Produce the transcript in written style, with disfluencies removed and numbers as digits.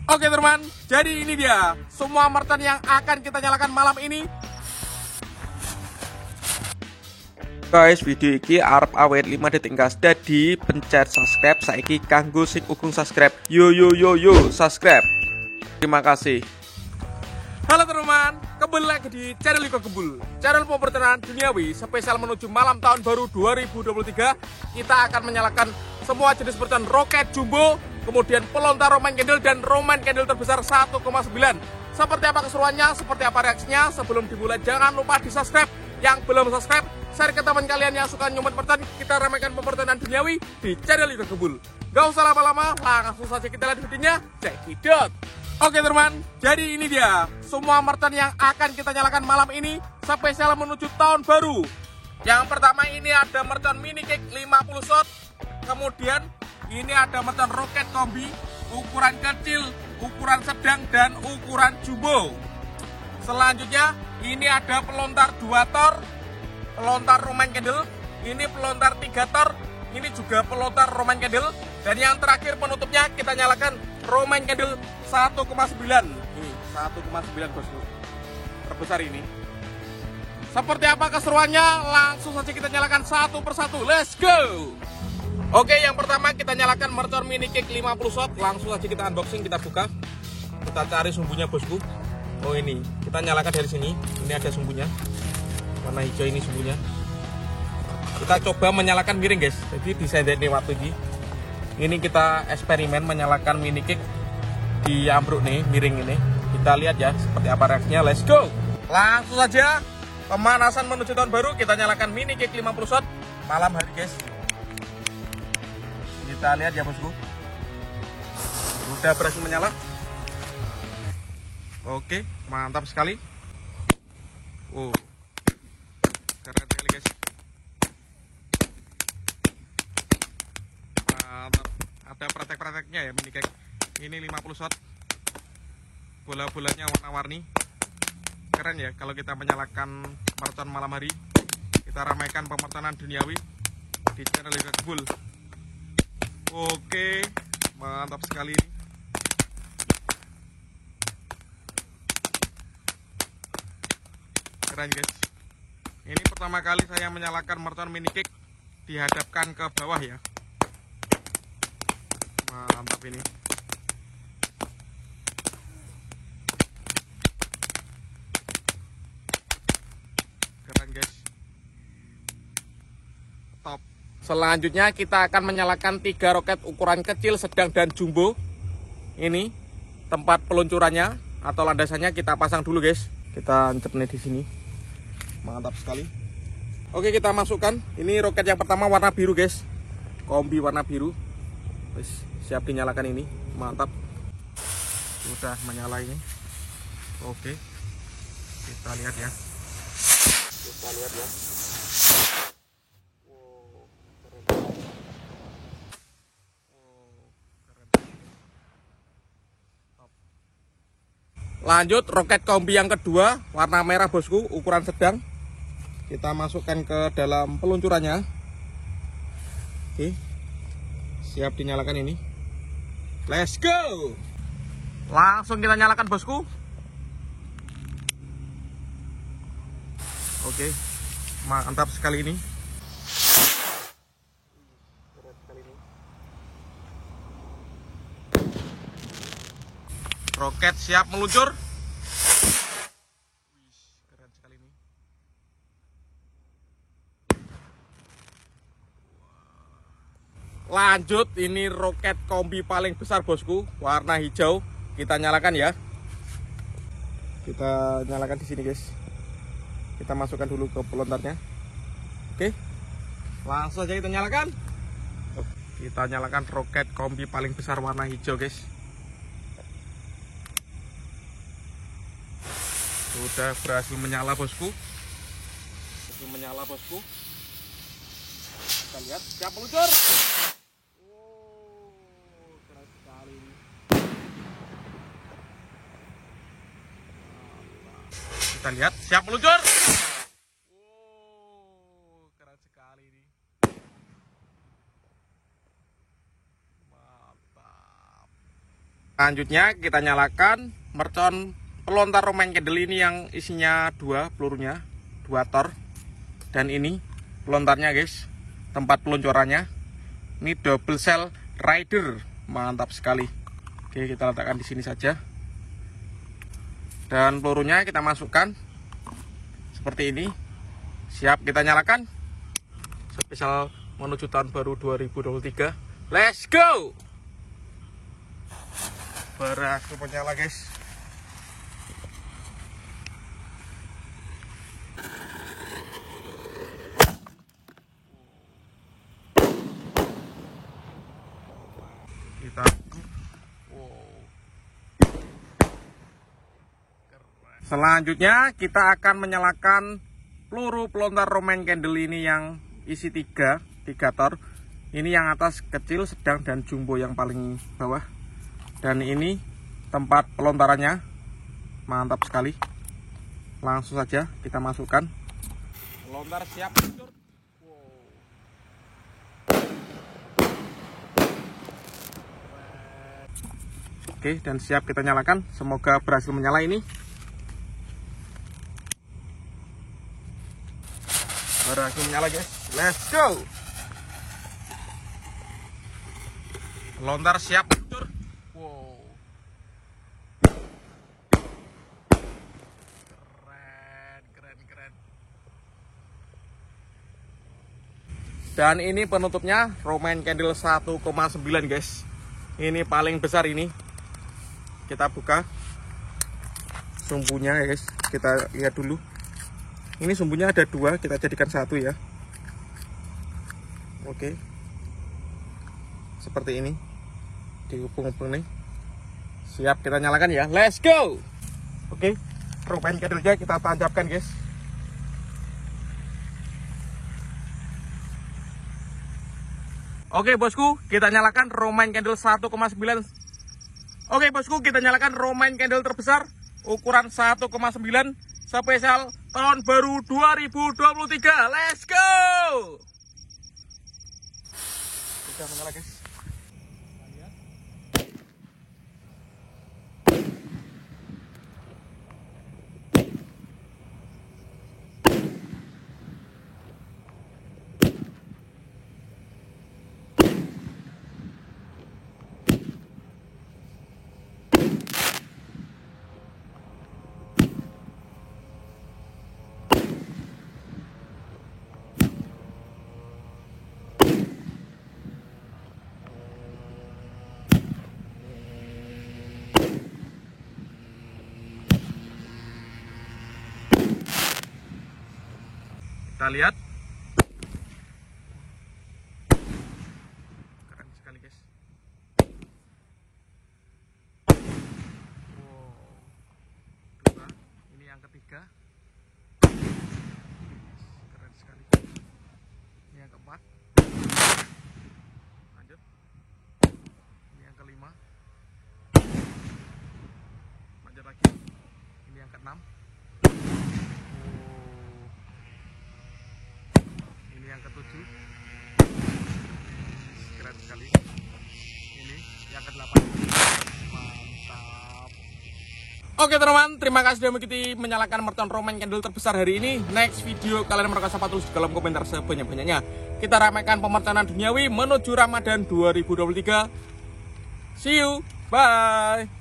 Oke teman, jadi ini dia semua merchant yang akan kita nyalakan malam ini. Guys, video iki arep awet 5 detik gas. Dadi pencet subscribe saiki kanggo sing ukung subscribe. Yo subscribe. Terima kasih. Halo teman, kembali lagi di channel Iko Gembul, channel pepertanian duniawi spesial menuju malam tahun baru 2023. Kita akan menyalakan semua jenis merchant roket jumbo, kemudian pelontar Roman candle dan Roman candle terbesar 1,9. Seperti apa keseruannya, seperti apa reaksinya? Sebelum dimulai jangan lupa di subscribe. Yang belum subscribe, share ke teman kalian yang suka nyumet merchant. Kita ramaikan pepertanian duniawi di channel Iko Gembul. Gak usah lama-lama, langsung saja kita lihat videonya. Check it out. Oke teman, jadi ini dia semua merchant yang akan kita nyalakan malam ini spesial menuju tahun baru. Yang pertama ini ada merchant mini cake 50 shot. Kemudian ini ada merchant roket kombi ukuran kecil, ukuran sedang, dan ukuran jumbo. Selanjutnya ini ada pelontar 2 tor, pelontar Roman candle. Ini pelontar 3 tor, ini juga pelontar Roman candle. Dan yang terakhir penutupnya kita nyalakan Roman candle 1,9. Ini 1,9 bosku, terbesar ini. Seperti apa keseruannya? Langsung saja kita nyalakan satu persatu. Let's go. Oke, yang pertama kita nyalakan mercon mini cake 50 shot. Langsung saja kita unboxing, kita buka. Kita cari sumbunya bosku. Oh ini, kita nyalakan dari sini. Ini ada sumbunya. Warna hijau ini sumbunya. Kita coba menyalakan miring guys. Jadi disendek nih waktu ini. Ini kita eksperimen menyalakan mini cake di ambruk nih, miring ini. Kita lihat ya seperti apa reaksinya. Let's go. Langsung saja pemanasan menuju tahun baru. Kita nyalakan mini cake 50 shot malam hari guys. Kita lihat ya bosku. Udah berhasil menyala. Oke, mantap sekali. Oh, keren sekali guys. Mantap. Ada praktek-prakteknya ya mini cake. Ini 50 shot. Bola-bolanya warna-warni. Keren ya kalau kita menyalakan mercon malam hari. Kita ramaikan pemertanan duniawi di channel Iko Gembul. Oke, mantap sekali ini. Keren guys. Ini pertama kali saya menyalakan mercon mini cake dihadapkan ke bawah ya. Mantap ini. Keren guys. Top. Selanjutnya kita akan menyalakan 3 roket ukuran kecil, sedang, dan jumbo. Ini tempat peluncurannya atau landasannya kita pasang dulu guys. Kita cepet di sini. Mantap sekali. Oke, kita masukkan. Ini roket yang pertama warna biru guys. Kombi warna biru. Siap dinyalakan ini. Mantap. Sudah menyala ini. Oke. Kita lihat ya. Lanjut roket kombi yang kedua warna merah bosku, ukuran sedang. Kita masukkan ke dalam peluncurannya. Oke, siap dinyalakan ini. Let's go. Langsung kita nyalakan bosku. Oke, mantap sekali ini. Roket siap meluncur. Keren sekali ini. Lanjut, ini roket kombi paling besar bosku, warna hijau. Kita nyalakan ya. Kita nyalakan di sini guys. Kita masukkan dulu ke pelontarnya. Oke, langsung aja kita nyalakan. Kita nyalakan roket kombi paling besar warna hijau guys. Sudah berhasil menyala bosku. Kita lihat, siap meluncur. Keren sekali. Kita lihat, siap meluncur. Keren sekali ini. Mantap. Selanjutnya kita nyalakan mercon pelontar Roman candle ini yang isinya 2 pelurunya, 2 tor. Dan ini pelontarnya guys, tempat peluncurannya. Ini double cell rider, mantap sekali. Oke, kita letakkan di sini saja. Dan pelurunya kita masukkan seperti ini. Siap kita nyalakan. Spesial menuju tahun baru 2023. Let's go. Berakhir menyala guys. Kita selanjutnya kita akan menyalakan peluru pelontar Roman candle ini yang isi 3 tor. Ini yang atas kecil, sedang, dan jumbo yang paling bawah. Dan ini tempat pelontarannya, mantap sekali. Langsung saja kita masukkan. Pelontar siap. Oke, dan siap kita nyalakan. Semoga berhasil menyala ini. Berhasil menyala guys. Let's go. Pelontar siap. Keren. Dan ini penutupnya Roman candle 1,9 guys. Ini paling besar ini. Kita buka sumbunya ya guys. Kita lihat dulu. Ini sumbunya ada 2, kita jadikan 1 ya. Oke. Seperti ini. Dihubung-hubung nih. Siap kita nyalakan ya. Let's go. Oke. Roman candle-nya kita tancapkan guys. Oke bosku, kita nyalakan Roman candle 1,9. Oke bosku, kita nyalakan Roman candle terbesar ukuran 1,9 spesial tahun baru 2023. Let's go. Sudah menyala guys. Kita lihat. Keren sekali guys. Wow. 2. Ini yang ketiga. Keren sekali. Ini yang keempat. Lanjut. Ini yang kelima. Lanjut lagi. Ini yang keenam. Yang ke-7. Keren sekali. Ini yang ke-8. Mantap. Oke teman-teman, terima kasih sudah mengikuti menyalakan mercon Roman candle terbesar hari ini. Next video kalian merasa apa tulis di kolom komentar sebanyak-banyaknya. Kita ramaikan pemerconan duniawi menuju Ramadan 2023. See you, bye.